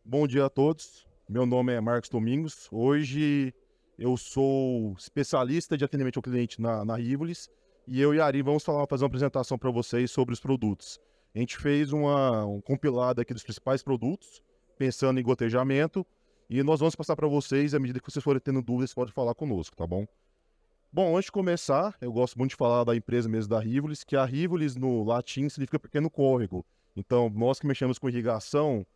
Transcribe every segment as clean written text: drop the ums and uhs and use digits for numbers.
Bom dia a todos. Meu nome é Marcos Domingos. Hoje eu sou especialista de atendimento ao cliente na Rivoli e eu e a Ari vamos fazer uma apresentação para vocês sobre os produtos. A gente fez um compilado aqui dos principais produtos, pensando em gotejamento, e nós vamos passar para vocês, à medida que vocês forem tendo dúvidas, podem falar conosco, tá bom? Bom, antes de começar, eu gosto muito de falar da empresa mesmo da Rivoli, que a Rivoli no latim significa pequeno córrego. Então, nós que mexemos com irrigação,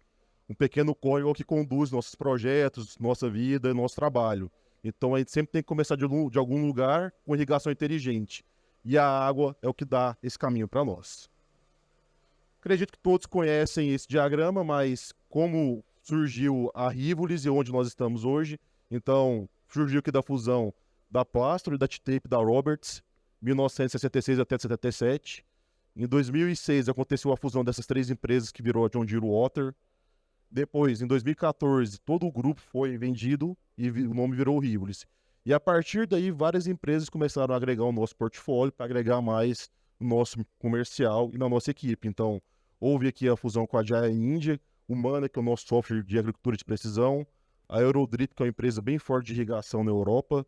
um pequeno córrego é o que conduz nossos projetos, nossa vida, nosso trabalho. Então a gente sempre tem que começar de algum lugar com irrigação inteligente. E a água é o que dá esse caminho para nós. Acredito que todos conhecem esse diagrama, mas como surgiu a Rivolis e onde nós estamos hoje, então surgiu aqui da fusão da Plastro e da T-Tape da Roberts, 1966 até 77. Em 2006 aconteceu a fusão dessas três empresas que virou a John Deere Water. Depois, em 2014, todo o grupo foi vendido e o nome virou Rivoli. E a partir daí, várias empresas começaram a agregar o nosso portfólio para agregar mais no nosso comercial e na nossa equipe. Então, houve aqui a fusão com a Jaya India, o Mana, que é o nosso software de agricultura de precisão, a Eurodrip, que é uma empresa bem forte de irrigação na Europa,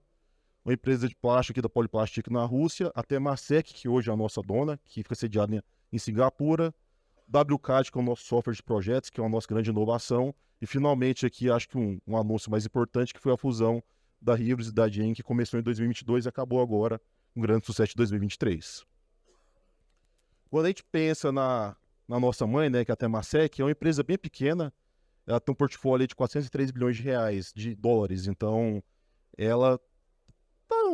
uma empresa de plástico aqui da Poliplastic na Rússia, até a Masec, que hoje é a nossa dona, que fica sediada em Singapura, WCAD, que é o nosso software de projetos, que é a nossa grande inovação. E finalmente aqui, acho que um anúncio mais importante, que foi a fusão da Rivoli e da Gen, que começou em 2022 e acabou agora com um grande sucesso em 2023. Quando a gente pensa na nossa mãe, né, que é a Temasek, é uma empresa bem pequena, ela tem um portfólio de 403 bilhões de reais, de dólares, então ela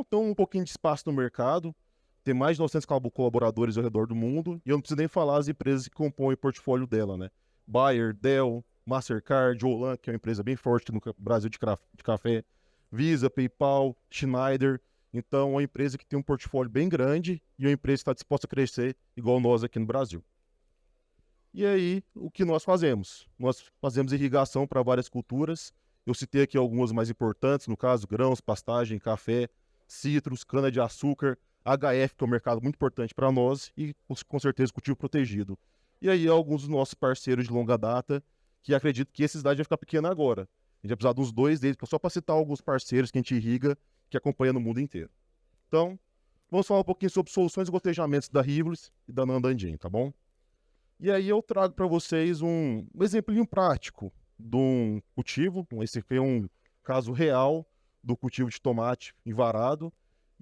tem um pouquinho de espaço no mercado, tem mais de 900 colaboradores ao redor do mundo, e eu não preciso nem falar as empresas que compõem o portfólio dela, né? Bayer, Dell, Mastercard, Olan, que é uma empresa bem forte no Brasil de café, Visa, PayPal, Schneider. Então, é uma empresa que tem um portfólio bem grande e uma empresa que está disposta a crescer igual nós aqui no Brasil. E aí, o que nós fazemos? Nós fazemos irrigação para várias culturas. Eu citei aqui algumas mais importantes, no caso, grãos, pastagem, café, citros, cana-de-açúcar, HF, que é um mercado muito importante para nós, e com certeza cultivo protegido. E aí, alguns dos nossos parceiros de longa data, que acredito que essa cidade vai ficar pequena agora. A gente vai precisar dos dois deles, só para citar alguns parceiros que a gente irriga, que acompanha no mundo inteiro. Então, vamos falar um pouquinho sobre soluções e gotejamentos da Rivoli e da Nandandin, tá bom? E aí eu trago para vocês um exemplinho prático de um cultivo. Esse aqui é um caso real do cultivo de tomate em varado.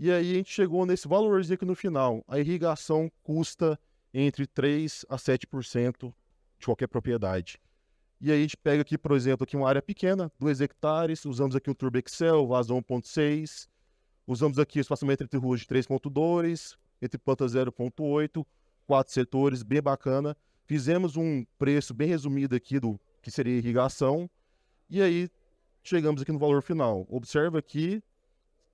E aí a gente chegou nesse valorzinho aqui no final. A irrigação custa entre 3 a 7% de qualquer propriedade. E aí a gente pega aqui, por exemplo, aqui uma área pequena, 2 hectares, usamos aqui o Turbo Excel, vazão 1.6, usamos aqui o espaçamento entre ruas de 3.2, entre plantas 0.8, 4 setores, bem bacana. Fizemos um preço bem resumido aqui do que seria irrigação, e aí chegamos aqui no valor final. Observa aqui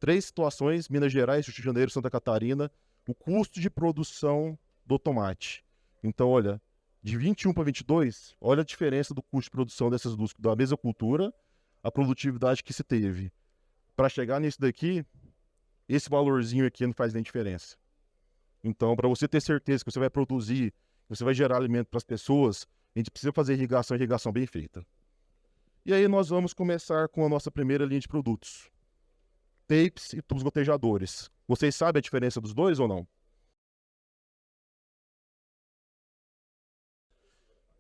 3 situações, Minas Gerais, Rio de Janeiro, Santa Catarina, o custo de produção do tomate. Então, olha, de 21 para 22, olha a diferença do custo de produção dessas duas, da mesma cultura, a produtividade que se teve. Para chegar nisso daqui, esse valorzinho aqui não faz nem diferença. Então, para você ter certeza que você vai produzir, que você vai gerar alimento para as pessoas, a gente precisa fazer irrigação bem feita. E aí nós vamos começar com a nossa primeira linha de produtos. Tapes e tubos gotejadores. Vocês sabem a diferença dos dois ou não?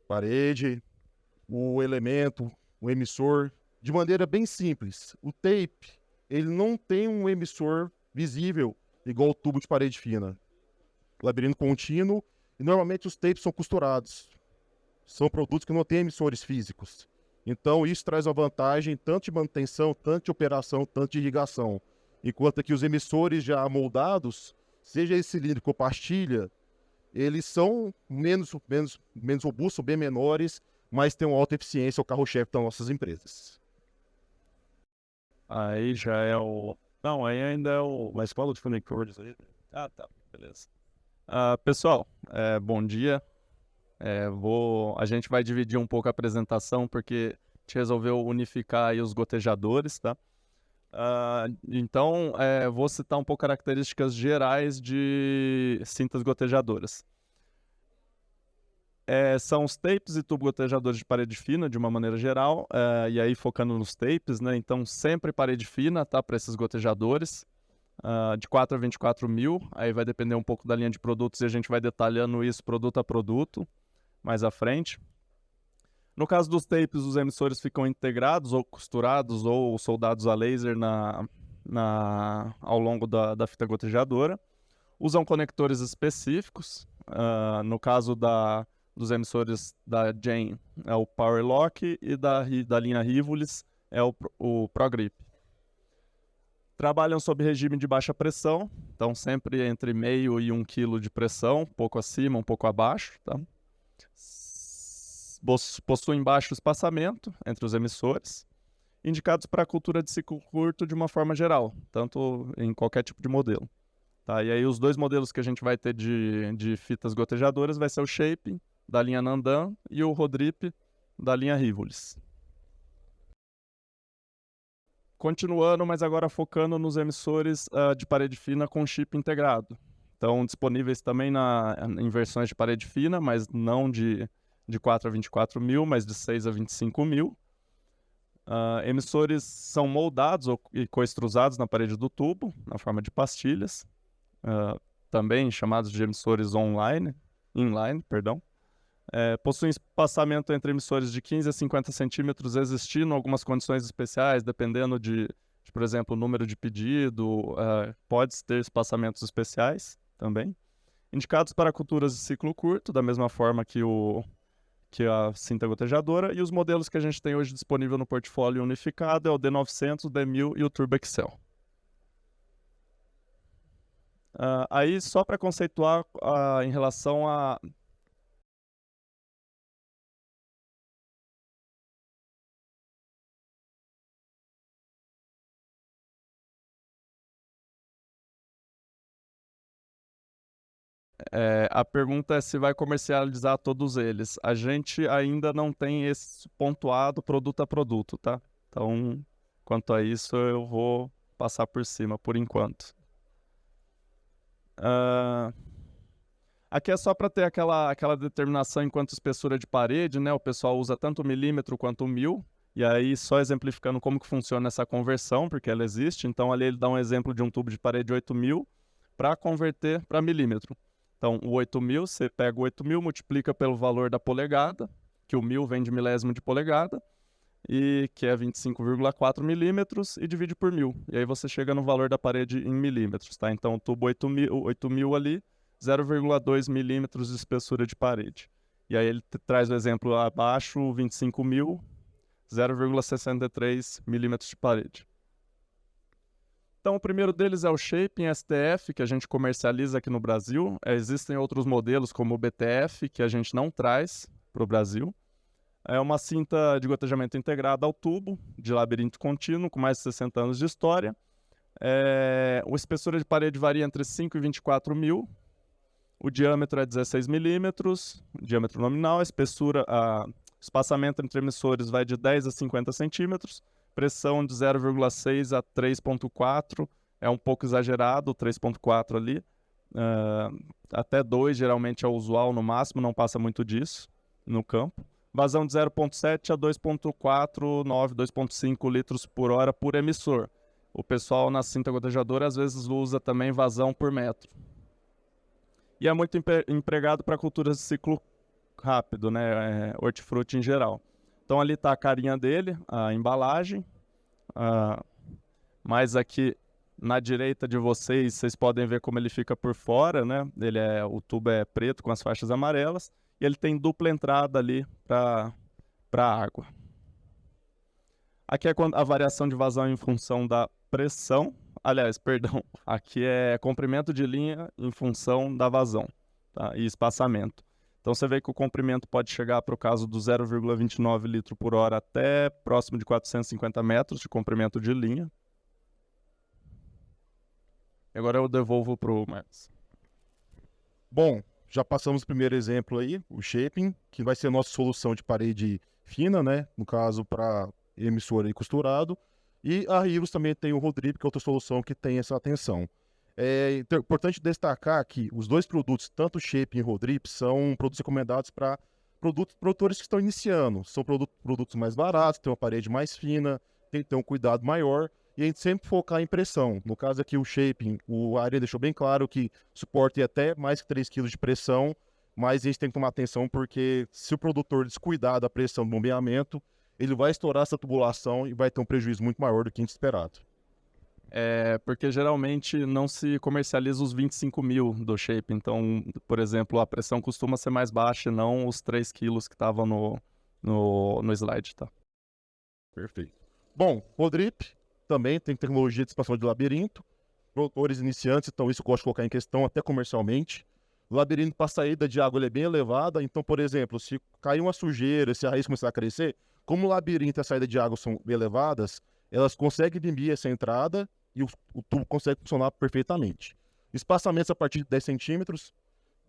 Parede, o elemento, o emissor. De maneira bem simples, o tape, ele não tem um emissor visível igual o tubo de parede fina. Labirinto contínuo, e normalmente os tapes são costurados. São produtos que não têm emissores físicos. Então isso traz uma vantagem tanto de manutenção, tanto de operação, tanto de irrigação. Enquanto que os emissores já moldados, seja esse cilíndrico ou pastilha, eles são menos robustos, são bem menores, mas têm uma alta eficiência, o carro-chefe das nossas empresas. Aí já é o... Não, aí ainda é o... Mas qual o conectores aí? Ah, tá. Beleza. Pessoal, bom dia. A gente vai dividir um pouco a apresentação, porque a gente resolveu unificar aí os gotejadores, tá? Então, vou citar um pouco características gerais de cintas gotejadoras. são os tapes e tubo-gotejadores de parede fina, de uma maneira geral, e aí focando nos tapes, né? Então, sempre parede fina, tá? Para esses gotejadores, de 4 a 24 mil, aí vai depender um pouco da linha de produtos e a gente vai detalhando isso produto a produto mais à frente. No caso dos tapes, os emissores ficam integrados ou costurados ou soldados a laser ao longo da fita gotejadora. Usam conectores específicos. No caso dos emissores da Gen é o Power Lock e da linha Rivulis é o ProGrip. Trabalham sob regime de baixa pressão, então sempre entre meio e 1 kg de pressão, um pouco acima, um pouco abaixo. Tá? Possuem baixo espaçamento entre os emissores, indicados para a cultura de ciclo curto de uma forma geral, tanto em qualquer tipo de modelo. Tá? E aí os dois modelos que a gente vai ter de fitas gotejadoras vai ser o Shaping, da linha Nandan, e o Rodrip, da linha Rivulis. Continuando, mas agora focando nos emissores de parede fina com chip integrado. Então, disponíveis também em versões de parede fina, mas não de 4 a 24 mil, mas de 6 a 25 mil. Emissores são moldados e coextrusados na parede do tubo, na forma de pastilhas, também chamados de emissores inline, perdão. Possuem espaçamento entre emissores de 15 a 50 centímetros, existindo algumas condições especiais, dependendo por exemplo, o número de pedido, pode ter espaçamentos especiais também. Indicados para culturas de ciclo curto, da mesma forma que a cinta gotejadora, e os modelos que a gente tem hoje disponível no portfólio unificado é o D900, o D1000 e o Turbo Excel. Aí, só para conceituar em relação a... a pergunta é se vai comercializar todos eles. A gente ainda não tem esse pontuado produto a produto, tá? Então, quanto a isso, eu vou passar por cima, por enquanto. Aqui é só para ter aquela determinação enquanto espessura de parede, né? O pessoal usa tanto o milímetro quanto o mil, e aí só exemplificando como que funciona essa conversão, porque ela existe. Então, ali ele dá um exemplo de um tubo de parede 8000 para converter para milímetro. Então, o 8000, você pega o 8000, multiplica pelo valor da polegada, que o 1000 vem de milésimo de polegada, e que é 25,4 milímetros, e divide por 1000. E aí você chega no valor da parede em milímetros, tá? Então, o tubo 8000 ali, 0,2 milímetros de espessura de parede. E aí ele traz o exemplo abaixo, 25.000, 0,63 milímetros de parede. Então, o primeiro deles é o Shaping STF, que a gente comercializa aqui no Brasil. Existem outros modelos, como o BTF, que a gente não traz para o Brasil. É uma cinta de gotejamento integrada ao tubo, de labirinto contínuo, com mais de 60 anos de história. A espessura de parede varia entre 5 e 24 mil. O diâmetro é 16 milímetros, diâmetro nominal. A espessura, espaçamento entre emissores vai de 10 a 50 centímetros. Pressão de 0,6 a 3,4, é um pouco exagerado, 3,4 ali. Até 2 geralmente é o usual no máximo, não passa muito disso no campo. Vazão de 0,7 a 2,49, 2,5 litros por hora por emissor. O pessoal na cinta gotejadora às vezes usa também vazão por metro. E é muito empregado para culturas de ciclo rápido, né? Hortifruti em geral. Então ali está a carinha dele, a embalagem. Mas aqui na direita de vocês podem ver como ele fica por fora, né? O tubo é preto com as faixas amarelas. E ele tem dupla entrada ali para água. Aqui é a variação de vazão em função da pressão. Aliás, perdão, aqui é comprimento de linha em função da vazão, tá? E espaçamento. Então você vê que o comprimento pode chegar para o caso do 0,29 litro por hora até próximo de 450 metros de comprimento de linha. E agora eu devolvo para o Marcos. Bom, já passamos o primeiro exemplo aí, o Shaping, que vai ser a nossa solução de parede fina, né? No caso, para emissor aí costurado. E a Rivulis também tem o Rodrip, que é outra solução que tem essa atenção. É importante destacar que os dois produtos, tanto o Shaping e o Rodrip, são produtos recomendados para produtores que estão iniciando. São produtos mais baratos, tem uma parede mais fina, tem que ter um cuidado maior. E a gente sempre focar em pressão. No caso aqui, o shaping, o Ari deixou bem claro que suporta até mais que 3 kg de pressão, mas a gente tem que tomar atenção porque se o produtor descuidar da pressão do bombeamento, ele vai estourar essa tubulação e vai ter um prejuízo muito maior do que a gente esperado. Porque geralmente não se comercializa os 25 mil do shape. Então, por exemplo, a pressão costuma ser mais baixa e não os 3 quilos que estavam no slide, tá? Perfeito. Bom, Rodrip também tem tecnologia de expansão de labirinto. Produtores iniciantes, então isso eu gosto de colocar em questão até comercialmente. O labirinto para saída de água ele é bem elevada, então, por exemplo, se cair uma sujeira, se a raiz começar a crescer, como o labirinto e a saída de água são elevadas, elas conseguem inibir essa entrada e o tubo consegue funcionar perfeitamente. Espaçamentos a partir de 10 centímetros.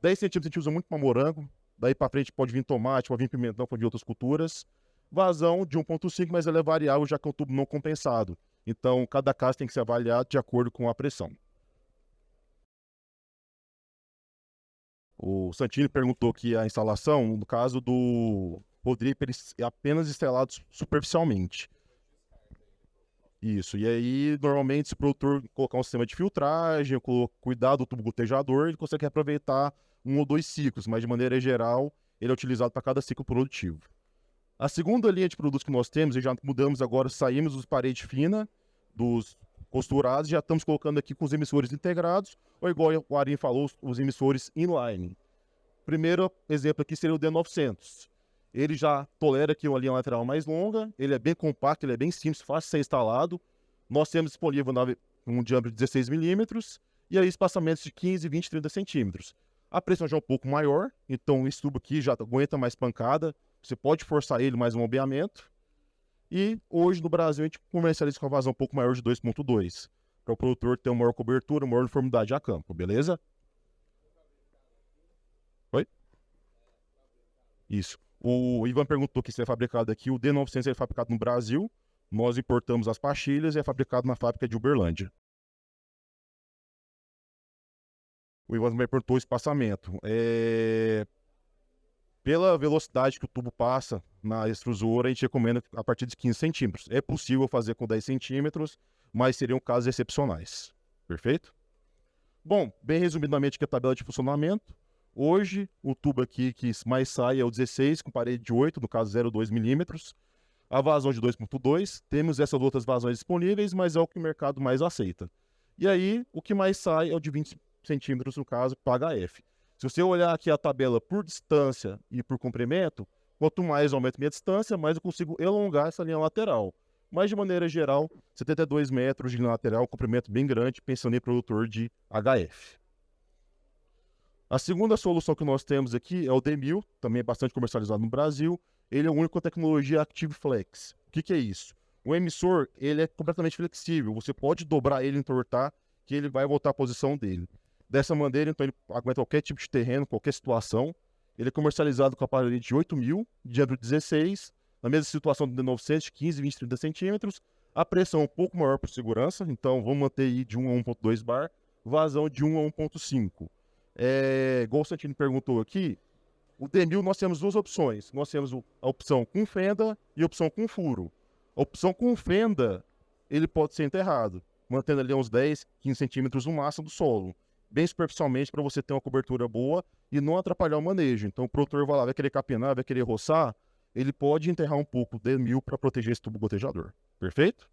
10 centímetros a gente usa muito para morango, daí para frente pode vir tomate, pode vir pimentão, pode vir outras culturas. Vazão de 1,5, mas ela é variável já que é um tubo não compensado. Então, cada caso tem que ser avaliado de acordo com a pressão. O Santini perguntou aqui a instalação, no caso do Rodrip, ele é apenas instalado superficialmente. Isso, e aí, normalmente, se o produtor colocar um sistema de filtragem, cuidar do tubo gotejador, ele consegue aproveitar 1 ou 2 ciclos, mas de maneira geral, ele é utilizado para cada ciclo produtivo. A segunda linha de produtos que nós temos, e já mudamos agora, saímos dos parede fina, dos costurados, já estamos colocando aqui com os emissores integrados, ou igual o Arim falou, os emissores inline. Primeiro exemplo aqui seria o D900. Ele já tolera aqui uma linha lateral mais longa, ele é bem compacto, ele é bem simples, fácil de ser instalado. Nós temos disponível um diâmetro de 16 milímetros e aí espaçamentos de 15, 20, 30 centímetros. A pressão já é um pouco maior, então esse tubo aqui já aguenta mais pancada, você pode forçar ele mais um bombeamento. E hoje no Brasil a gente comercializa com a vazão um pouco maior de 2,2, para o produtor ter uma maior cobertura, uma maior uniformidade a campo, beleza? Oi? Isso. O Ivan perguntou aqui se é fabricado aqui. O D900 é fabricado no Brasil. Nós importamos as pastilhas e é fabricado na fábrica de Uberlândia. O Ivan também perguntou o espaçamento. Pela velocidade que o tubo passa na extrusora, a gente recomenda a partir de 15 centímetros. É possível fazer com 10 centímetros, mas seriam casos excepcionais. Perfeito? Bom, bem resumidamente aqui a tabela de funcionamento. Hoje, o tubo aqui que mais sai é o 16, com parede de 8, no caso 0,2 milímetros. A vazão de 2,2. Temos essas outras vazões disponíveis, mas é o que o mercado mais aceita. E aí, o que mais sai é o de 20 centímetros, no caso, para HF. Se você olhar aqui a tabela por distância e por comprimento, quanto mais eu aumento minha distância, mais eu consigo elongar essa linha lateral. Mas, de maneira geral, 72 metros de linha lateral, um comprimento bem grande, pensando em produtor de HF. A segunda solução que nós temos aqui é o D1000, também é bastante comercializado no Brasil. Ele é o único com a tecnologia Active Flex. O que é isso? O emissor ele é completamente flexível, você pode dobrar ele, entortar, que ele vai voltar à posição dele. Dessa maneira, então, ele aguenta qualquer tipo de terreno, qualquer situação. Ele é comercializado com a parede de 8.000, diâmetro 16, na mesma situação do D900, 15, 20, 30 centímetros. A pressão um pouco maior por segurança, então vamos manter aí de 1 a 1,2 bar, vazão de 1 a 1,5. Igual o Santini perguntou aqui, o D1000 nós temos duas opções. Nós temos a opção com fenda e a opção com furo. A opção com fenda, ele pode ser enterrado, mantendo ali uns 10, 15 centímetros no máximo do solo, bem superficialmente para você ter uma cobertura boa e não atrapalhar o manejo. Então o produtor vai lá, vai querer capinar, vai querer roçar, ele pode enterrar um pouco o D1000 para proteger esse tubo gotejador. Perfeito?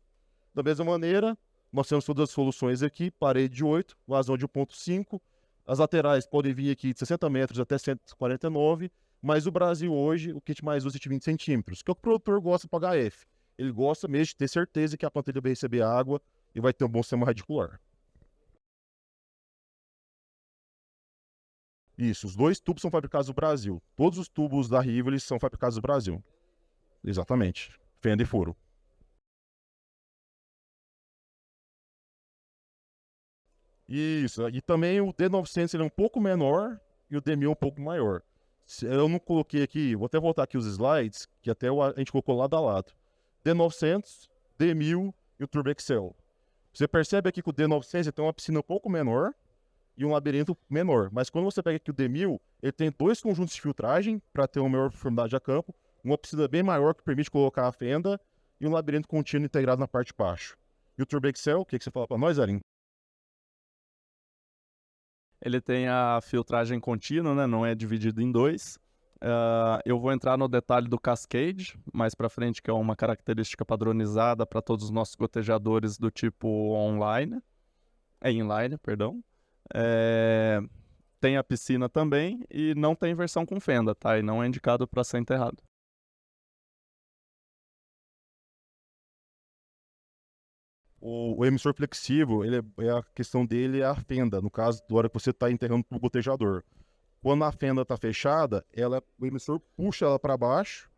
Da mesma maneira, nós temos todas as soluções aqui, parede de 8, vazão de 1,5. As laterais podem vir aqui de 60 metros até 149, mas o Brasil hoje, o que a gente mais usa é de 20 centímetros, que é o que o produtor gosta para HF. Ele gosta mesmo de ter certeza que a planta vai receber água e vai ter um bom sistema radicular. Isso, os dois tubos são fabricados no Brasil. Todos os tubos da Rivoli são fabricados no Brasil. Exatamente. Fenda e furo. Isso, e também o D900 ele é um pouco menor e o D1000 um pouco maior. Eu não coloquei aqui, vou até voltar aqui os slides, que até a gente colocou lado a lado. D900, D1000 e o Turbo Excel. Você percebe aqui que o D900 tem uma piscina um pouco menor e um labirinto menor. Mas quando você pega aqui o D1000, ele tem 2 conjuntos de filtragem para ter uma maior uniformidade a campo, uma piscina bem maior que permite colocar a fenda e um labirinto contínuo integrado na parte de baixo. E o Turbo Excel, o que você fala para nós, Arin? Ele tem a filtragem contínua, né? Não é dividido em dois. Eu vou entrar no detalhe do Cascade mais para frente, que é uma característica padronizada para todos os nossos gotejadores do tipo inline, perdão. Tem a piscina também e não tem versão com fenda, tá? E não é indicado para ser enterrado. O emissor flexível, a questão dele é a fenda, no caso, da hora que você está enterrando o gotejador. Quando a fenda está fechada, o emissor puxa ela para baixo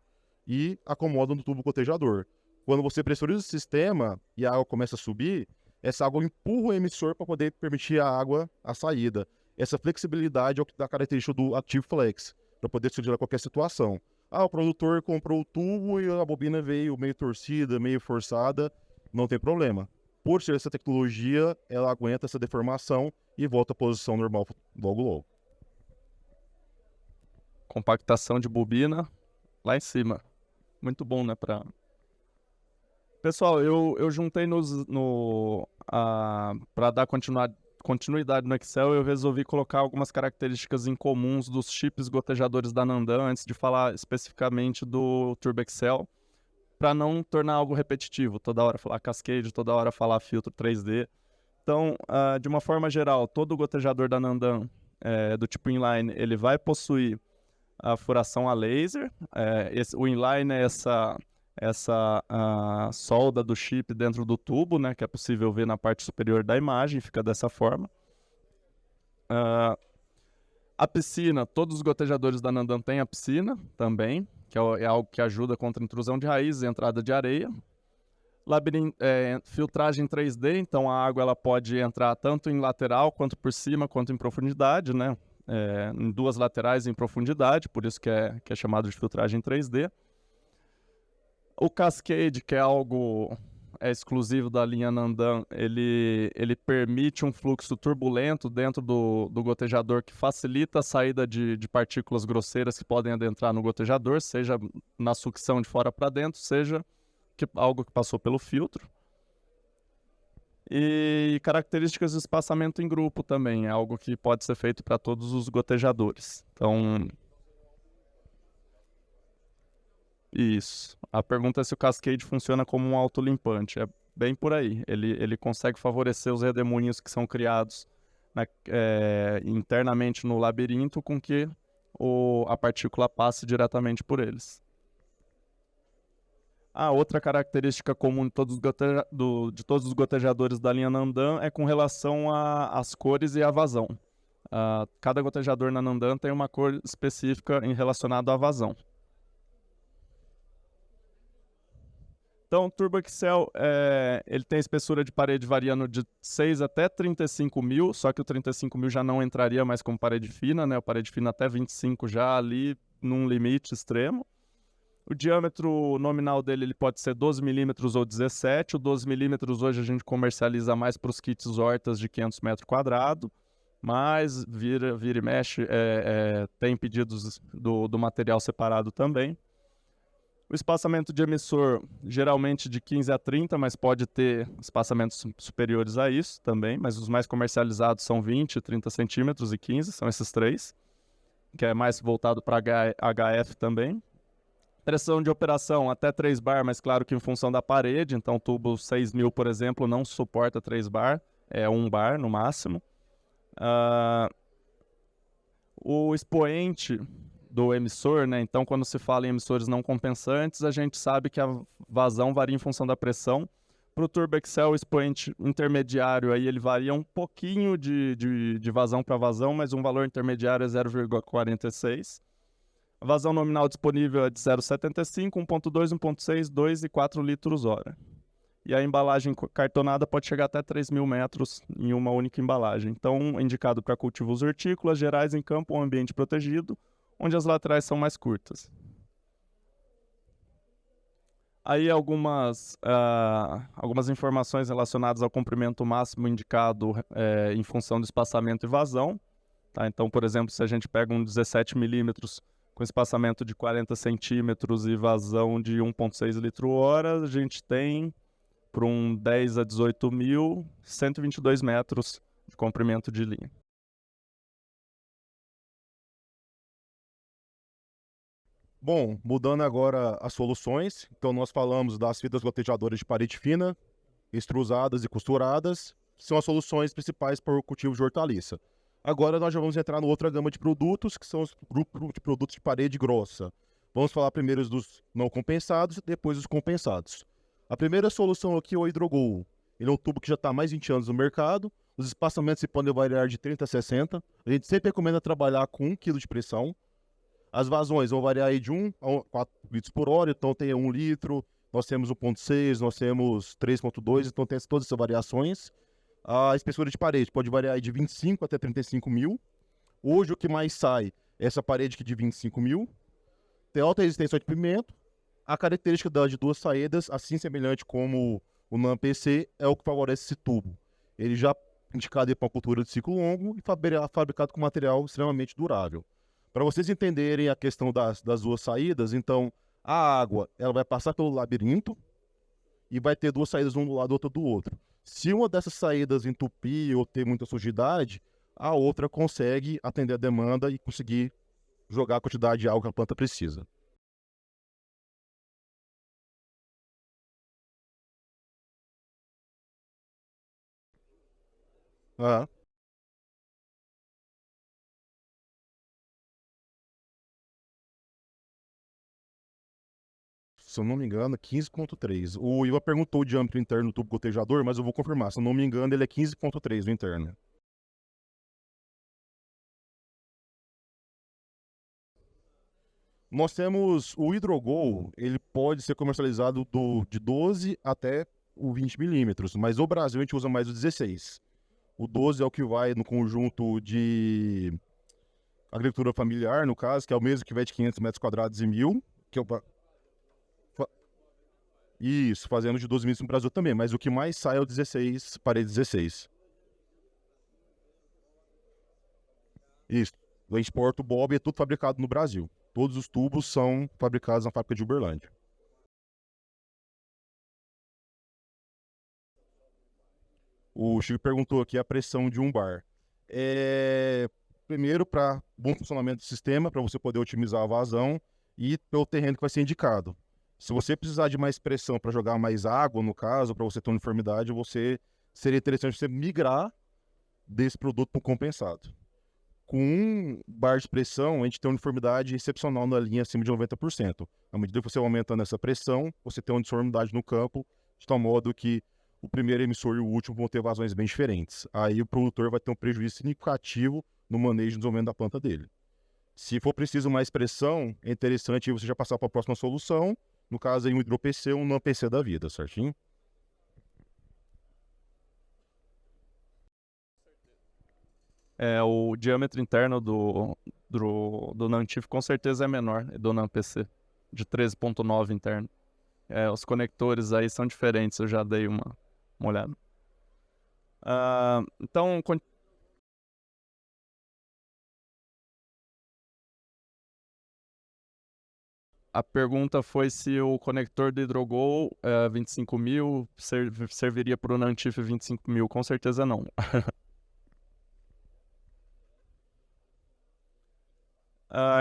e acomoda no tubo gotejador. Quando você pressuriza o sistema e a água começa a subir, essa água empurra o emissor para poder permitir a água a saída. Essa flexibilidade é o que dá a característica do Active Flex, para poder surgir a qualquer situação. O produtor comprou o tubo e a bobina veio meio torcida, meio forçada, não tem problema. Por ser essa tecnologia, ela aguenta essa deformação e volta à posição normal logo. Compactação de bobina lá em cima. Muito bom, né? Pessoal, eu juntei para dar continuidade no Excel, eu resolvi colocar algumas características incomuns dos chips gotejadores da Nandan antes de falar especificamente do Turbo Excel, para não tornar algo repetitivo, toda hora falar Cascade, toda hora falar filtro 3D. Então, de uma forma geral, todo gotejador da Nandan do tipo inline, ele vai possuir a furação a laser. O inline é essa solda do chip dentro do tubo, né, que é possível ver na parte superior da imagem, fica dessa forma. A piscina, todos os gotejadores da Nandan têm a piscina também, que é algo que ajuda contra a intrusão de raízes e entrada de areia. Filtragem 3D, então a água ela pode entrar tanto em lateral, quanto por cima, quanto em profundidade, né? Em duas laterais em profundidade, por isso que é chamado de filtragem 3D. O Cascade, que é algo exclusivo da linha Nandan, ele permite um fluxo turbulento dentro do gotejador que facilita a saída de partículas grosseiras que podem adentrar no gotejador, seja na sucção de fora para dentro, seja algo que passou pelo filtro. E características de espaçamento em grupo também, é algo que pode ser feito para todos os gotejadores. Então, isso. A pergunta é se o Cascade funciona como um autolimpante. É bem por aí. Ele consegue favorecer os redemoinhos que são criados internamente no labirinto com que a partícula passe diretamente por eles. A outra característica comum de todos os gotejadores da linha Nandan é com relação às cores e à vazão. Cada gotejador na Nandan tem uma cor específica relacionada à vazão. Então, o Turbo Excel, ele tem espessura de parede variando de 6 até 35 mil, só que o 35 mil já não entraria mais como parede fina, né? O parede fina até 25 já ali num limite extremo. O diâmetro nominal dele ele pode ser 12 milímetros ou 17. O 12 milímetros hoje a gente comercializa mais para os kits hortas de 500 metros quadrados, mas vira e mexe, tem pedidos do material separado também. O espaçamento de emissor geralmente de 15 a 30, mas pode ter espaçamentos superiores a isso também, mas os mais comercializados são 20, 30 centímetros e 15, são esses três, que é mais voltado para HF também. Pressão de operação até 3 bar, mas claro que em função da parede, então o tubo 6000, por exemplo, não suporta 3 bar, é 1 bar no máximo. O expoente do emissor, né? Então quando se fala em emissores não compensantes, a gente sabe que a vazão varia em função da pressão. Para o Turbo Excel, o expoente intermediário, aí ele varia um pouquinho de vazão para vazão, mas um valor intermediário é 0,46. A vazão nominal disponível é de 0,75, 1,2, 1,6, 2 e 4 litros hora. E a embalagem cartonada pode chegar até 3.000 metros em uma única embalagem. Então, indicado para cultivos hortícolas gerais em campo ou ambiente protegido, onde as laterais são mais curtas. Aí algumas informações relacionadas ao comprimento máximo indicado em função do espaçamento e vazão. Tá? Então, por exemplo, se a gente pega um 17 milímetros com espaçamento de 40 centímetros e vazão de 1,6 litro-hora, a gente tem, para um 10 a 18 mil, 122 metros de comprimento de linha. Bom, mudando agora as soluções, então nós falamos das fitas gotejadoras de parede fina, extrusadas e costuradas, que são as soluções principais para o cultivo de hortaliça. Agora nós já vamos entrar em outra gama de produtos, que são os grupos de produtos de parede grossa. Vamos falar primeiro dos não compensados e depois dos compensados. A primeira solução aqui é o Hidrogol. Ele é um tubo que já está há mais de 20 anos no mercado. Os espaçamentos se podem variar de 30 a 60. A gente sempre recomenda trabalhar com 1 kg de pressão. As vazões vão variar aí de 1 a 4 litros por hora, então tem 1 litro, nós temos 1,6, nós temos 3,2, então tem todas essas variações. A espessura de parede pode variar aí de 25 até 35 mil. Hoje o que mais sai é essa parede aqui de 25 mil. Tem alta resistência ao rompimento. A característica de duas saídas, assim semelhante como o NAM PC, é o que favorece esse tubo. Ele já é indicado para uma cultura de ciclo longo e fabricado com material extremamente durável. Para vocês entenderem a questão das duas saídas, então a água ela vai passar pelo labirinto e vai ter duas saídas um do lado e outra do outro. Se uma dessas saídas entupir ou ter muita sujidade, a outra consegue atender a demanda e conseguir jogar a quantidade de água que a planta precisa. Ah, se eu não me engano, 15,3. O Iva perguntou o diâmetro interno do tubo gotejador, mas eu vou confirmar. Se eu não me engano, ele é 15,3 no interno. Nós temos o Hidrogol, ele pode ser comercializado de 12 até o 20 milímetros, mas no Brasil a gente usa mais o 16. O 12 é o que vai no conjunto de agricultura familiar, no caso, que é o mesmo que vai de 500 metros quadrados e 1.000, que é o... Isso, fazendo de 12 milímetros no Brasil também, mas o que mais sai é o 16, parede 16. Isso, a gente exporta o Bob e é tudo fabricado no Brasil. Todos os tubos são fabricados na fábrica de Uberlândia. O Chico perguntou aqui a pressão de um bar. Primeiro, para bom funcionamento do sistema, para você poder otimizar a vazão e pelo terreno que vai ser indicado. Se você precisar de mais pressão para jogar mais água, no caso, para você ter uniformidade, seria interessante você migrar desse produto para o compensado. Com um bar de pressão, a gente tem uma uniformidade excepcional na linha acima de 90%. À medida que você vai aumentando essa pressão, você tem uma uniformidade no campo, de tal modo que o primeiro emissor e o último vão ter vazões bem diferentes. Aí o produtor vai ter um prejuízo significativo no manejo e desenvolvimento da planta dele. Se for preciso mais pressão, é interessante você já passar para a próxima solução, no caso aí um hidro-PC ou um NAM-PC da vida, certinho? O diâmetro interno do Nantif com certeza é menor do NAMPC, de 13,9 interno. Os conectores aí são diferentes, eu já dei uma olhada. Então, a pergunta foi se o conector do Hidrogol 25 mil serviria para o Nantif 25 mil. Com certeza não.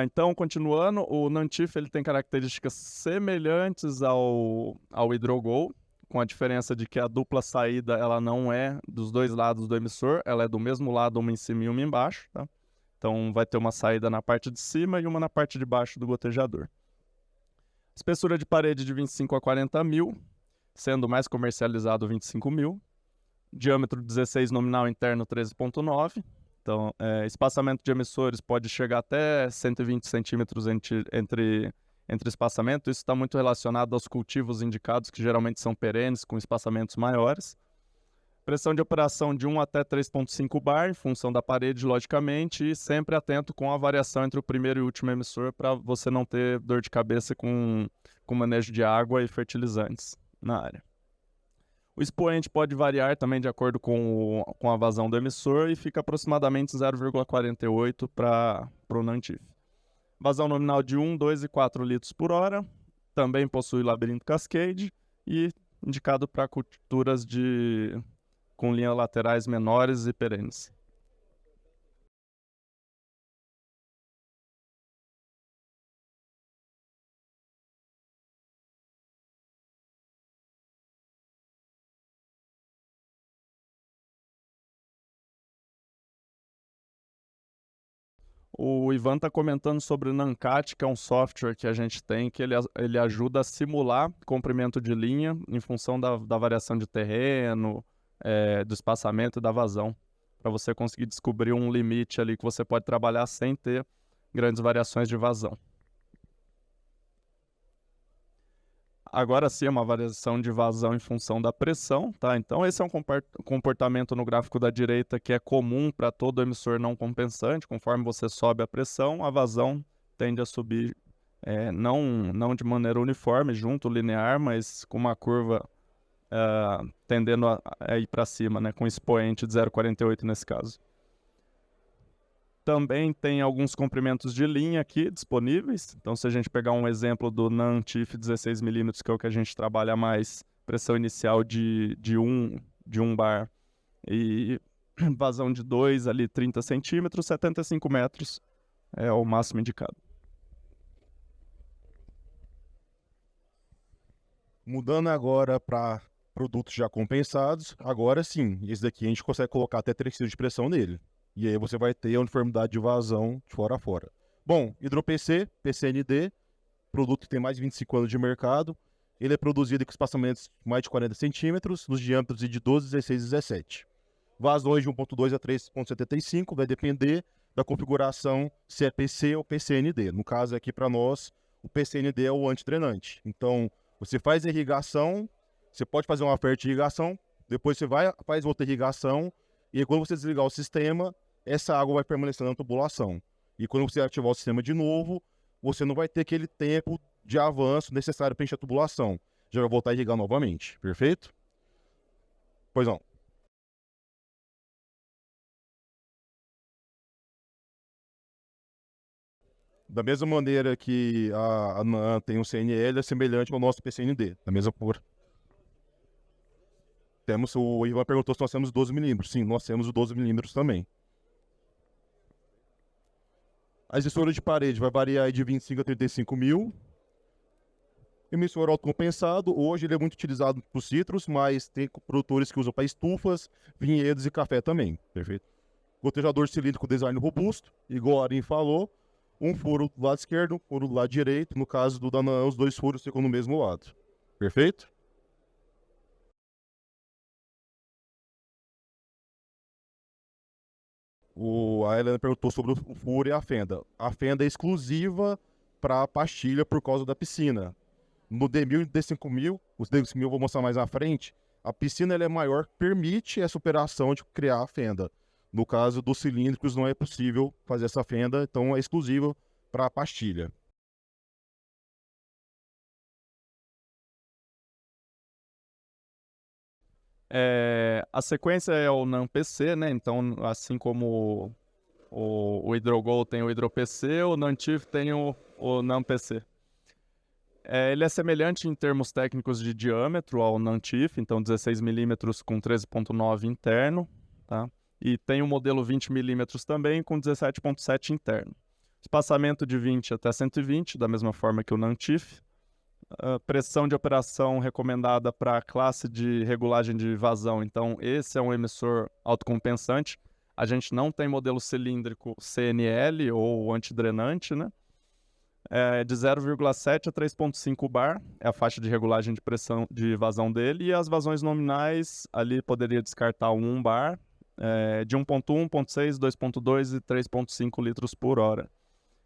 Então, continuando, o Nantif ele tem características semelhantes ao Hidrogol, com a diferença de que a dupla saída ela não é dos dois lados do emissor, ela é do mesmo lado, uma em cima e uma embaixo. Tá? Então, vai ter uma saída na parte de cima e uma na parte de baixo do gotejador. Espessura de parede de 25 a 40 mil, sendo mais comercializado 25 mil. Diâmetro 16 nominal interno 13,9. Então, espaçamento de emissores pode chegar até 120 centímetros entre espaçamento. Isso está muito relacionado aos cultivos indicados, que geralmente são perenes, com espaçamentos maiores. Pressão de operação de 1 até 3,5 bar, em função da parede, logicamente, e sempre atento com a variação entre o primeiro e o último emissor para você não ter dor de cabeça com manejo de água e fertilizantes na área. O expoente pode variar também de acordo com a vazão do emissor e fica aproximadamente 0,48 para o NANTIF. Vazão nominal de 1, 2 e 4 litros por hora, também possui labirinto cascade e indicado para culturas com linhas laterais menores e perenes. O Ivan está comentando sobre o NanCat, que é um software que a gente tem, que ele ajuda a simular comprimento de linha em função da variação de terreno, do espaçamento e da vazão, para você conseguir descobrir um limite ali que você pode trabalhar sem ter grandes variações de vazão. Agora sim é uma variação de vazão em função da pressão, tá? Então esse é um comportamento no gráfico da direita que é comum para todo emissor não compensante. Conforme você sobe a pressão, a vazão tende a subir, não de maneira uniforme, junto, linear, mas com uma curva tendendo a ir para cima, né? Com expoente de 0,48 nesse caso. Também tem alguns comprimentos de linha aqui disponíveis. Então, se a gente pegar um exemplo do NANTIF 16mm, que é o que a gente trabalha mais, pressão inicial de 1 bar e vazão de 2, ali 30 centímetros, 75 metros é o máximo indicado. Mudando agora para produtos já compensados, agora sim, esse daqui a gente consegue colocar até 3 kg de pressão nele. E aí você vai ter a uniformidade de vazão de fora a fora. Bom, HidroPC, PCND, produto que tem mais de 25 anos de mercado. Ele é produzido com espaçamentos de mais de 40 centímetros, nos diâmetros de 12, 16 e 17. Vazões de 1.2 a 3.75, vai depender da configuração se é PC ou PCND. No caso aqui para nós, o PCND é o antidrenante. Então, você faz irrigação, você pode fazer uma oferta de irrigação, depois você faz outra irrigação, e aí, quando você desligar o sistema, essa água vai permanecer na tubulação. E quando você ativar o sistema de novo, você não vai ter aquele tempo de avanço necessário para encher a tubulação. Já vai voltar a irrigar novamente, perfeito? Pois não. Da mesma maneira que a NAN tem um CNL, é semelhante ao nosso PCND. Da mesma cor. O Ivan perguntou se nós temos 12mm. Sim, nós temos o 12mm também. A extensora de parede vai variar de 25 a 35 mil. Emissor autocompensado, hoje ele é muito utilizado para os citros, mas tem produtores que usam para estufas, vinhedos e café também, perfeito? Gotejador cilíndrico design robusto, igual a Arin falou, um furo do lado esquerdo, um furo do lado direito, no caso do Danão, os 2 furos ficam no mesmo lado, perfeito? A Helena perguntou sobre o furo e a fenda. A fenda é exclusiva para a pastilha por causa da piscina. No D1000 e D5000, os D5000 eu vou mostrar mais à frente, a piscina ela é maior, permite essa operação de criar a fenda. No caso dos cilíndricos não é possível fazer essa fenda, então é exclusivo para a pastilha. A sequência é o NAN-PC, né? Então, assim como o HidroGo tem o HidroPC, o NANTIF tem o NAN-PC. Ele é semelhante em termos técnicos de diâmetro ao NANTIF, então 16mm com 13.9 interno, tá? E tem o modelo 20mm também com 17.7 interno. Espaçamento de 20 até 120, da mesma forma que o NANTIF. Pressão de operação recomendada para a classe de regulagem de vazão, então esse é um emissor autocompensante. A gente não tem modelo cilíndrico CNL ou antidrenante, né? De 0,7 a 3,5 bar é a faixa de regulagem de pressão de vazão dele, e as vazões nominais ali poderia descartar 1 bar, de 1,1, 1,6, 2,2 e 3,5 litros por hora.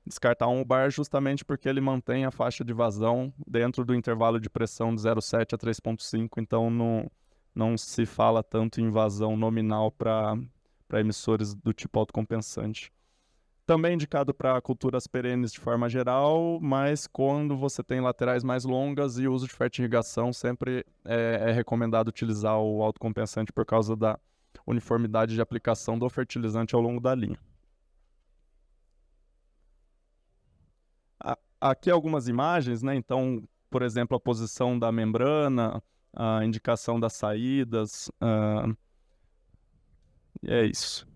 Descartar 1 bar justamente porque ele mantém a faixa de vazão dentro do intervalo de pressão de 0,7 a 3,5, então não se fala tanto em vazão nominal para emissores do tipo autocompensante. Também indicado para culturas perenes de forma geral, mas quando você tem laterais mais longas e uso de fertirrigação, sempre é recomendado utilizar o autocompensante por causa da uniformidade de aplicação do fertilizante ao longo da linha. Aqui algumas imagens, né? Então, por exemplo, a posição da membrana, a indicação das saídas, e é isso.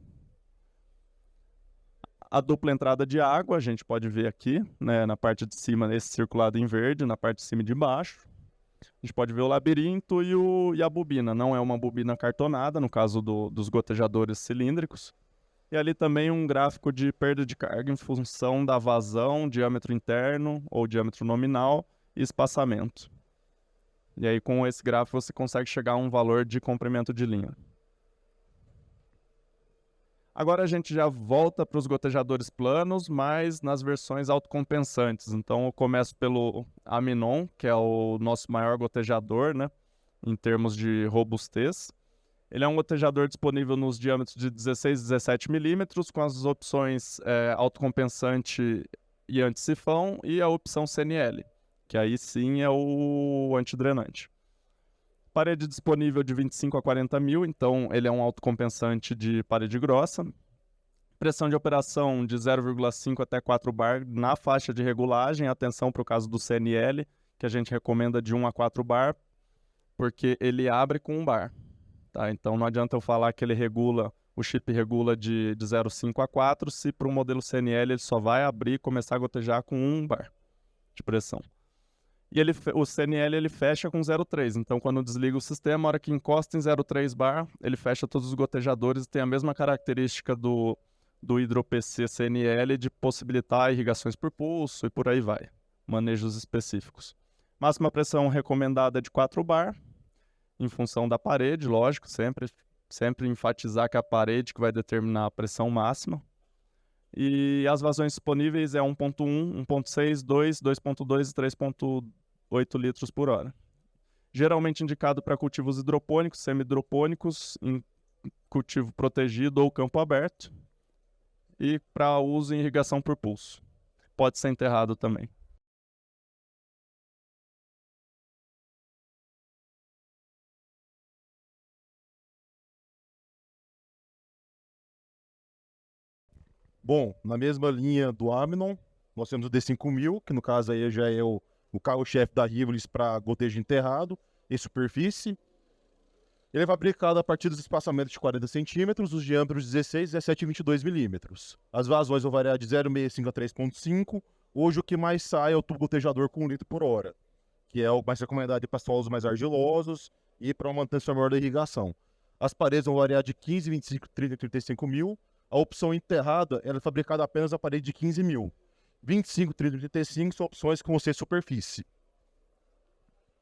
A dupla entrada de água, a gente pode ver aqui, né, na parte de cima, esse circulado em verde, na parte de cima e de baixo. A gente pode ver o labirinto e a bobina. Não é uma bobina cartonada, no caso dos gotejadores cilíndricos. E ali também um gráfico de perda de carga em função da vazão, diâmetro interno ou diâmetro nominal e espaçamento. E aí com esse gráfico você consegue chegar a um valor de comprimento de linha. Agora a gente já volta para os gotejadores planos, mas nas versões autocompensantes. Então eu começo pelo Aminon, que é o nosso maior gotejador, né, em termos de robustez. Ele é um gotejador disponível nos diâmetros de 16 e 17 milímetros, com as opções autocompensante e antissifão e a opção CNL, que aí sim é o antidrenante. Parede disponível de 25 a 40 mil, então ele é um autocompensante de parede grossa. Pressão de operação de 0,5 até 4 bar na faixa de regulagem. Atenção para o caso do CNL, que a gente recomenda de 1 a 4 bar, porque ele abre com 1 bar. Tá? Então não adianta eu falar que ele regula, o chip regula de 0,5 a 4, se para o modelo CNL ele só vai abrir e começar a gotejar com 1 bar de pressão. E o CNL ele fecha com 0,3, então quando desliga o sistema, a hora que encosta em 0,3 bar, ele fecha todos os gotejadores e tem a mesma característica do Hidro-PC CNL de possibilitar irrigações por pulso e por aí vai, manejos específicos. Máxima pressão recomendada é de 4 bar, em função da parede, lógico, sempre enfatizar que é a parede que vai determinar a pressão máxima. E as vazões disponíveis é 1.1, 1.6, 2, 2.2 e 3.8 litros por hora. Geralmente indicado para cultivos hidropônicos, semi-hidropônicos, em cultivo protegido ou campo aberto, e para uso em irrigação por pulso. Pode ser enterrado também. Bom, na mesma linha do Aminon, nós temos o D5000, que no caso aí já é o carro-chefe da Rivoli para gotejo enterrado e superfície. Ele é fabricado a partir dos espaçamentos de 40 centímetros, os diâmetros 16, 17 e 22 milímetros. As vazões vão variar de 0,65 a 3,5. Hoje o que mais sai é o tubo gotejador com 1 litro por hora, que é o mais recomendado para solos mais argilosos e para uma manutenção maior da irrigação. As paredes vão variar de 15, 25, 30 e 35 mil. A opção enterrada ela é fabricada apenas a parede de 15 mil. 25, 30 e 35 são opções com você superfície.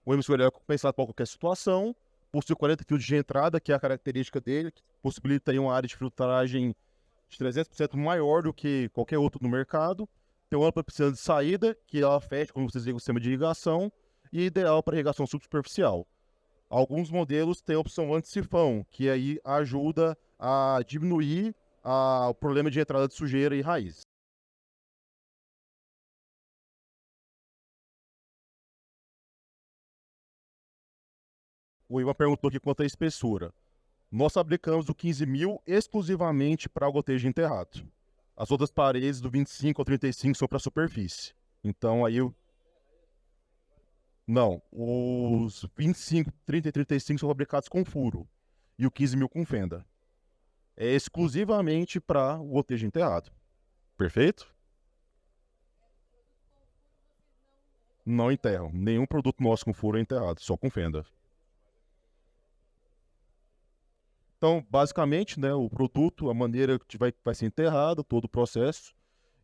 O emissor é compensado para qualquer situação. Possui 40 fios de entrada, que é a característica dele, que possibilita aí uma área de filtragem de 300% maior do que qualquer outro no mercado. Tem uma ampla piscina de saída, que ela fecha quando você desliga o sistema de irrigação, e é ideal para irrigação subsuperficial. Alguns modelos têm a opção antissifão, que aí ajuda a diminuir o problema de entrada de sujeira e raiz. O Ivan perguntou aqui quanto à espessura. Nós fabricamos o 15.000 exclusivamente para o gotejo enterrado. As outras paredes do 25 ao 35 são para superfície. Então aí não, os 25, 30 e 35 são fabricados com furo e o 15.000 com fenda. É exclusivamente para o gotejo enterrado. Perfeito? Não enterram. Nenhum produto nosso com furo é enterrado, só com fenda. Então, basicamente, né, o produto, a maneira que vai ser enterrado, todo o processo.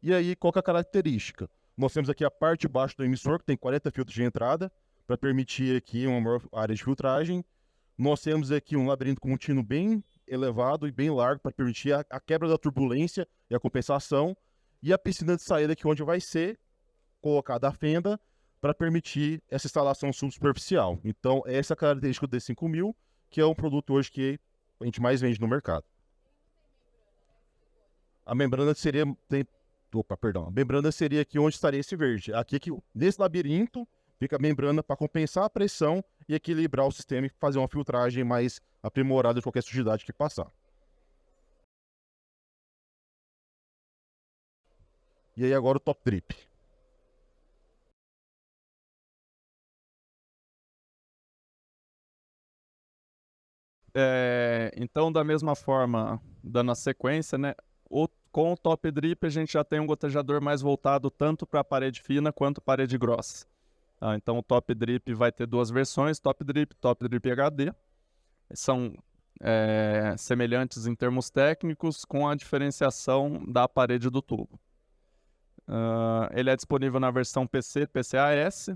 E aí, qual que é a característica? Nós temos aqui a parte de baixo do emissor, que tem 40 filtros de entrada, para permitir aqui uma maior área de filtragem. Nós temos aqui um labirinto contínuo bem elevado e bem largo, para permitir a quebra da turbulência e a compensação. E a piscina de saída aqui, onde vai ser colocada a fenda, para permitir essa instalação subsuperficial. Então, essa é a característica do D5000, que é um produto hoje que a gente mais vende no mercado. A membrana seria... a membrana seria aqui onde estaria esse verde. Aqui, nesse labirinto, fica a membrana para compensar a pressão e equilibrar o sistema e fazer uma filtragem mais aprimorada de qualquer sujidade que passar. E aí agora o top drip. Então, da mesma forma, dando a sequência, né? Com o top drip, a gente já tem um gotejador mais voltado tanto para parede fina quanto parede grossa. Tá? Então, o top drip vai ter duas versões, top drip HD. São semelhantes em termos técnicos, com a diferenciação da parede do tubo. Ele é disponível na versão PC, PCAS.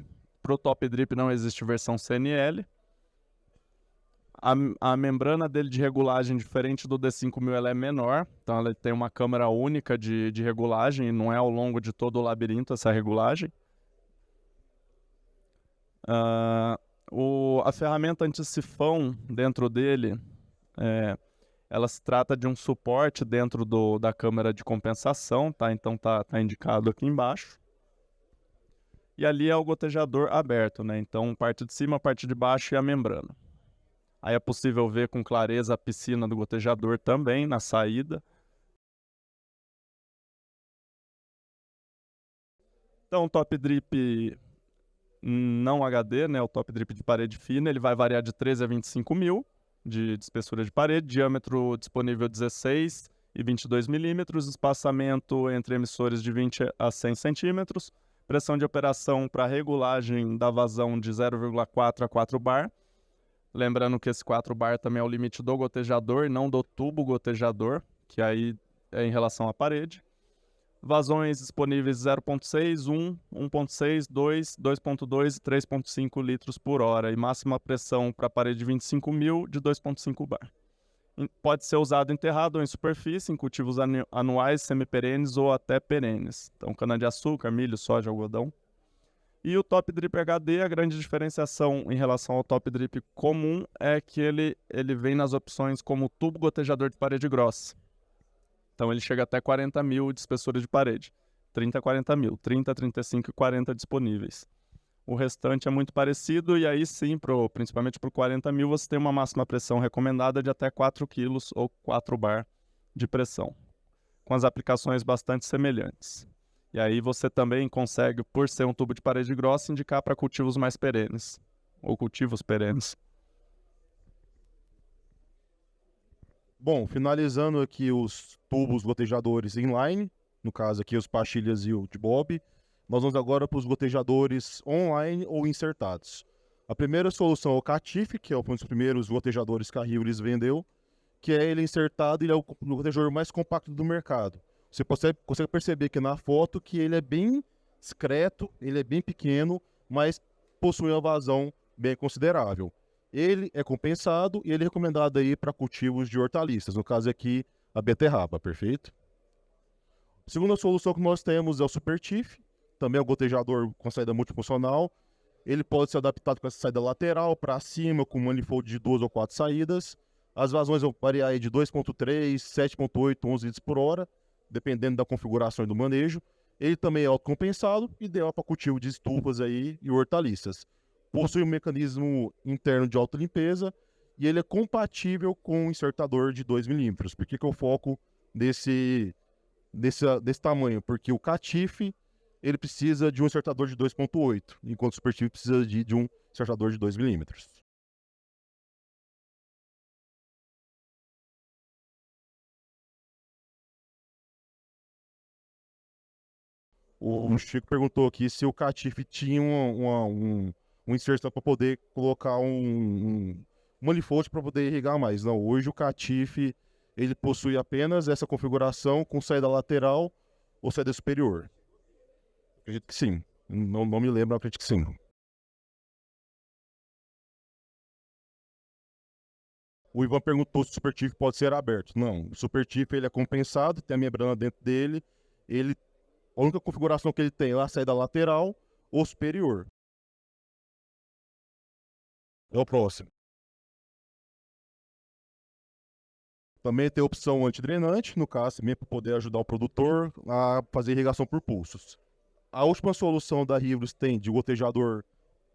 Para o top drip não existe versão CNL. A membrana dele de regulagem, diferente do D5000, ela é menor, então ela tem uma câmara única de regulagem e não é ao longo de todo o labirinto essa regulagem. A ferramenta anti-sifão dentro dele, ela se trata de um suporte dentro da câmara de compensação, tá? Então tá indicado aqui embaixo. E ali é o gotejador aberto, né? Então parte de cima, parte de baixo e a membrana. Aí é possível ver com clareza a piscina do gotejador também na saída. Então, o top drip não HD, né, o top drip de parede fina, ele vai variar de 13 a 25 mil de espessura de parede, diâmetro disponível 16 e 22 milímetros, espaçamento entre emissores de 20 a 100 centímetros, pressão de operação para regulagem da vazão de 0,4 a 4 bar. Lembrando que esse 4 bar também é o limite do gotejador, não do tubo gotejador, que aí é em relação à parede. Vazões disponíveis 0,6, 1, 1,6, 2, 2,2 e 3,5 litros por hora. E máxima pressão para a parede 25 mil de 2,5 bar. Pode ser usado enterrado ou em superfície, em cultivos anuais, semiperenes ou até perenes. Então, cana-de-açúcar, milho, soja, algodão. E o Top Drip HD, a grande diferenciação em relação ao Top Drip comum é que ele vem nas opções como tubo gotejador de parede grossa. Então ele chega até 40 mil de espessura de parede. 30 a 40 mil, 30, 35 e 40 disponíveis. O restante é muito parecido e aí sim, principalmente para o 40 mil, você tem uma máxima pressão recomendada de até 4 kg ou 4 bar de pressão, com as aplicações bastante semelhantes. E aí você também consegue, por ser um tubo de parede grossa, indicar para cultivos mais perenes, ou cultivos perenes. Bom, finalizando aqui os tubos gotejadores inline, no caso aqui os pastilhas e o de bob, nós vamos agora para os gotejadores online ou insertados. A primeira solução é o Catife, que é um dos primeiros gotejadores que a Hewlett vendeu, que é ele insertado, ele é o gotejador mais compacto do mercado. Você consegue perceber que na foto que ele é bem discreto, ele é bem pequeno, mas possui uma vazão bem considerável. Ele é compensado e ele é recomendado aí para cultivos de hortaliças, no caso aqui a beterraba, perfeito? A segunda solução que nós temos é o Supertif, também é um gotejador com saída multifuncional. Ele pode ser adaptado com essa saída lateral para cima, com um manifold de 2 ou 4 saídas. As vazões vão variar aí de 2.3, 7.8, 11 litros por hora, dependendo da configuração e do manejo. Ele também é autocompensado, ideal para cultivo de estufas aí e hortaliças. Possui um mecanismo interno de autolimpeza e ele é compatível com um insertador de 2 milímetros. Por que eu foco desse tamanho? Porque o Catife ele precisa de um insertador de 2.8, enquanto o Supertif precisa de um insertador de 2 milímetros. O Chico perguntou aqui se o Catife tinha um inserção para poder colocar um manifold para poder irrigar mais. Não, hoje o Catife ele possui apenas essa configuração com saída lateral ou saída superior. Acredito que sim. Não me lembro, acredito que sim. O Ivan perguntou se o Supertif pode ser aberto. Não, o Supertif ele é compensado, tem a membrana dentro dele. A única configuração que ele tem é a saída lateral ou superior. É o próximo. Também tem a opção antidrenante, no caso, também para poder ajudar o produtor a fazer irrigação por pulsos. A última solução da Rivus tem de gotejador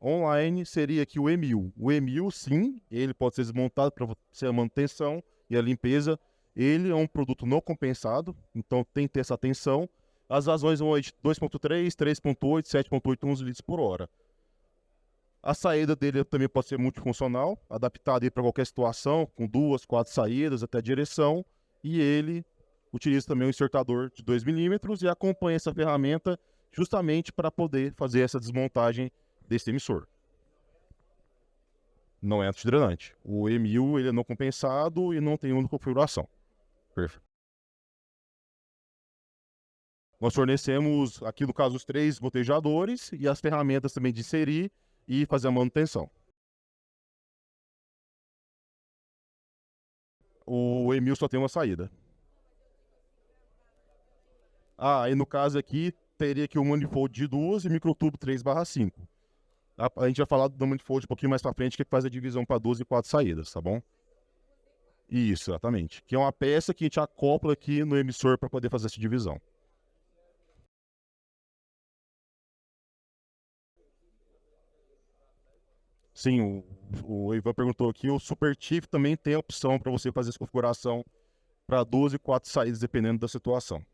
online seria aqui o E1000. O E1000, sim, ele pode ser desmontado para ser a manutenção e a limpeza. Ele é um produto não compensado, então tem que ter essa atenção. As vazões vão de 2.3, 3.8, 7.8, 11 litros por hora. A saída dele também pode ser multifuncional, adaptada para qualquer situação, com 2, 4 saídas até a direção. E ele utiliza também um insertador de 2 milímetros e acompanha essa ferramenta justamente para poder fazer essa desmontagem desse emissor. Não é antidrenante. O E1000 ele é não compensado e não tem única configuração. Perfeito. Nós fornecemos, aqui no caso, os 3 gotejadores e as ferramentas também de inserir e fazer a manutenção. O E1000 só tem uma saída. E no caso aqui, teria aqui o manifold de 2 e microtubo 3/5. A gente vai falar do manifold um pouquinho mais pra frente, que faz a divisão para 12 e 4 saídas, tá bom? Isso, exatamente. Que é uma peça que a gente acopla aqui no emissor para poder fazer essa divisão. Sim, o Ivan perguntou aqui, o SuperTIF também tem a opção para você fazer essa configuração para 12 e 4 saídas, dependendo da situação.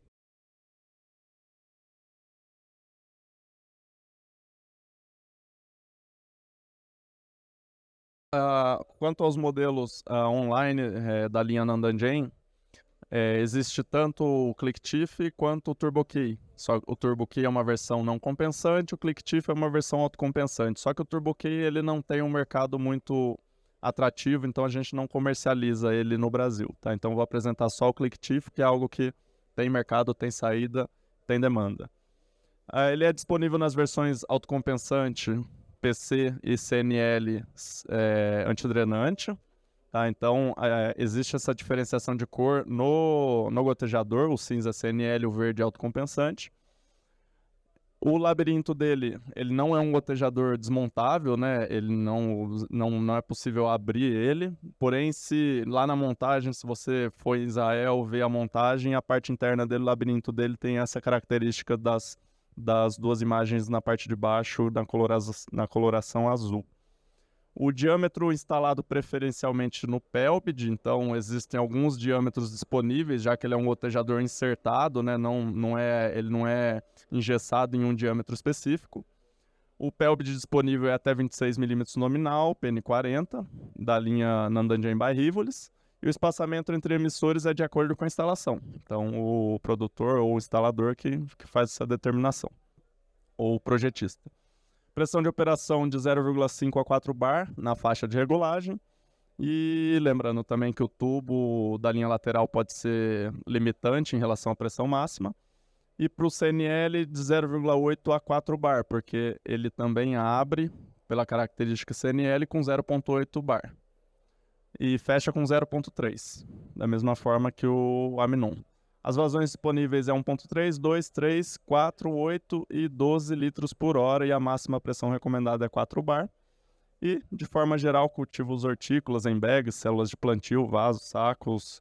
Quanto aos modelos online da linha Nandangen, existe tanto o ClickTIF quanto o TurboKey. Só o TurboKey é uma versão não compensante, o ClickTIF é uma versão autocompensante. Só que o TurboKey ele não tem um mercado muito atrativo, então a gente não comercializa ele no Brasil, tá? Então vou apresentar só o ClickTIF, que é algo que tem mercado, tem saída, tem demanda. Ele é disponível nas versões autocompensante, PC e CNL antidrenante. Tá, então, existe essa diferenciação de cor no gotejador, o cinza CNL e o verde autocompensante. O labirinto dele, ele não é um gotejador desmontável, né? Ele não é possível abrir ele. Porém, se lá na montagem, se você for em Israel ver a montagem, a parte interna dele, o labirinto dele tem essa característica das 2 imagens na parte de baixo na coloração azul. O diâmetro instalado preferencialmente no Pelbid, então existem alguns diâmetros disponíveis, já que ele é um gotejador insertado, né? Ele não é engessado em um diâmetro específico. O Pelbid disponível é até 26 mm nominal, PN40, da linha Nandangen by Rivoli, e o espaçamento entre emissores é de acordo com a instalação. Então, o produtor ou o instalador que faz essa determinação, ou o projetista. Pressão de operação de 0,5 a 4 bar na faixa de regulagem. E lembrando também que o tubo da linha lateral pode ser limitante em relação à pressão máxima. E para o CNL de 0,8 a 4 bar, porque ele também abre, pela característica CNL, com 0,8 bar. E fecha com 0,3, da mesma forma que o Aminon. As vazões disponíveis é 1.3, 2, 3, 4, 8 e 12 litros por hora e a máxima pressão recomendada é 4 bar. E, de forma geral, cultivos hortícolas em bags, células de plantio, vasos, sacos,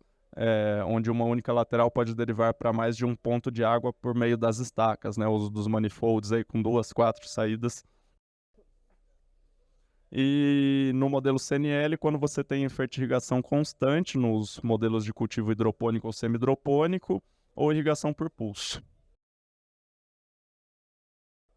onde uma única lateral pode derivar para mais de um ponto de água por meio das estacas, né? O uso dos manifolds aí com 2, 4 saídas. E no modelo CNL, quando você tem fertirrigação constante nos modelos de cultivo hidropônico ou semi-hidropônico, ou irrigação por pulso.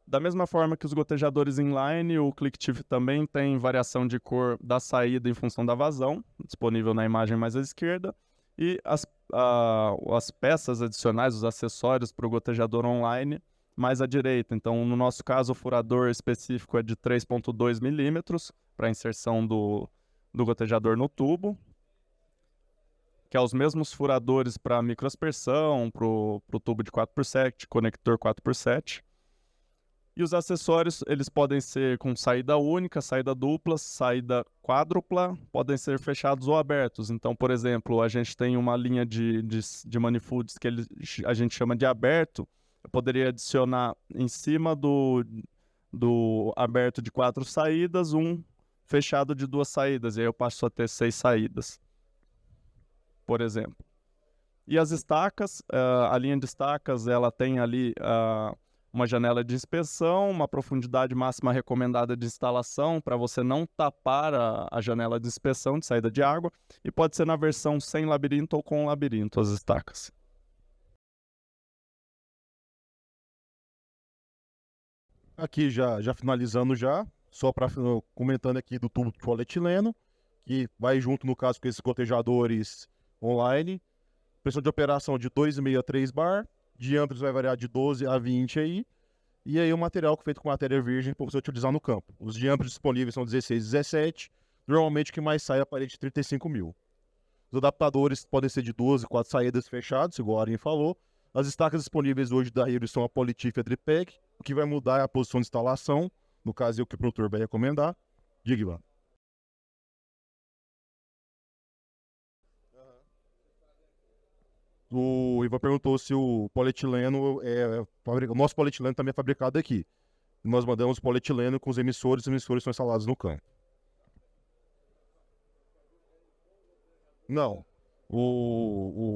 Da mesma forma que os gotejadores inline, o ClickTIF também tem variação de cor da saída em função da vazão, disponível na imagem mais à esquerda, e as peças adicionais, os acessórios para o gotejador online, mais à direita. Então, no nosso caso, o furador específico é de 3,2 milímetros para inserção do gotejador no tubo, que é os mesmos furadores para microaspersão, para o tubo de 4x7, conector 4x7. E os acessórios, eles podem ser com saída única, saída dupla, saída quádrupla, podem ser fechados ou abertos. Então, por exemplo, a gente tem uma linha de manifolds que a gente chama de aberto. Eu poderia adicionar em cima do aberto de 4 saídas, um fechado de 2 saídas, e aí eu passo a ter 6 saídas. por exemplo. E as estacas, a linha de estacas, ela tem ali uma janela de inspeção, uma profundidade máxima recomendada de instalação para você não tapar a janela de inspeção de saída de água, e pode ser na versão sem labirinto ou com labirinto as estacas. Aqui já finalizando só para comentando aqui do tubo de polietileno, que vai junto, no caso, com esses gotejadores online. Pressão de operação de 2,5 a 3 bar, diâmetros vai variar de 12 a 20 aí, e aí o material feito com matéria virgem para você utilizar no campo. Os diâmetros disponíveis são 16 e 17, normalmente o que mais sai é a parede de 35 mil. Os adaptadores podem ser de 12, 4 saídas fechadas, igual a Arin falou. As estacas disponíveis hoje da Hero são a Politif e a Tripec. O que vai mudar é a posição de instalação, no caso é o que o produtor vai recomendar. Diga, Ivan. O Ivan perguntou se o polietileno o nosso polietileno também é fabricado aqui. Nós mandamos polietileno com os emissores são instalados no campo. Não.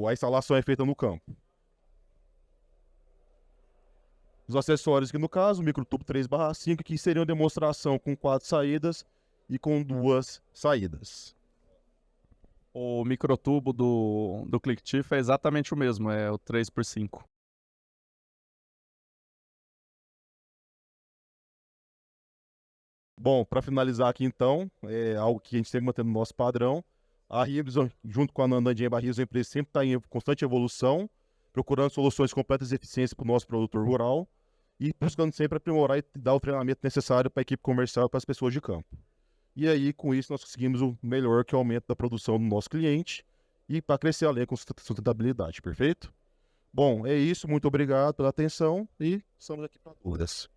A instalação é feita no campo. Os acessórios aqui no caso, o microtubo 3/5, que seria uma demonstração com 4 saídas e com 2 saídas. O microtubo do ClickTiff é exatamente o mesmo, é o 3x5. Bom, para finalizar aqui então, é algo que a gente sempre mantém no nosso padrão. A Ribs, junto com a Nandinha Barris, a empresa sempre está em constante evolução, procurando soluções completas e eficientes para o nosso produtor rural e buscando sempre aprimorar e dar o treinamento necessário para a equipe comercial e para as pessoas de campo. E aí, com isso, nós conseguimos o melhor, que é o aumento da produção do nosso cliente e para crescer além com sustentabilidade, perfeito? Bom, é isso, muito obrigado pela atenção e estamos aqui para dúvidas.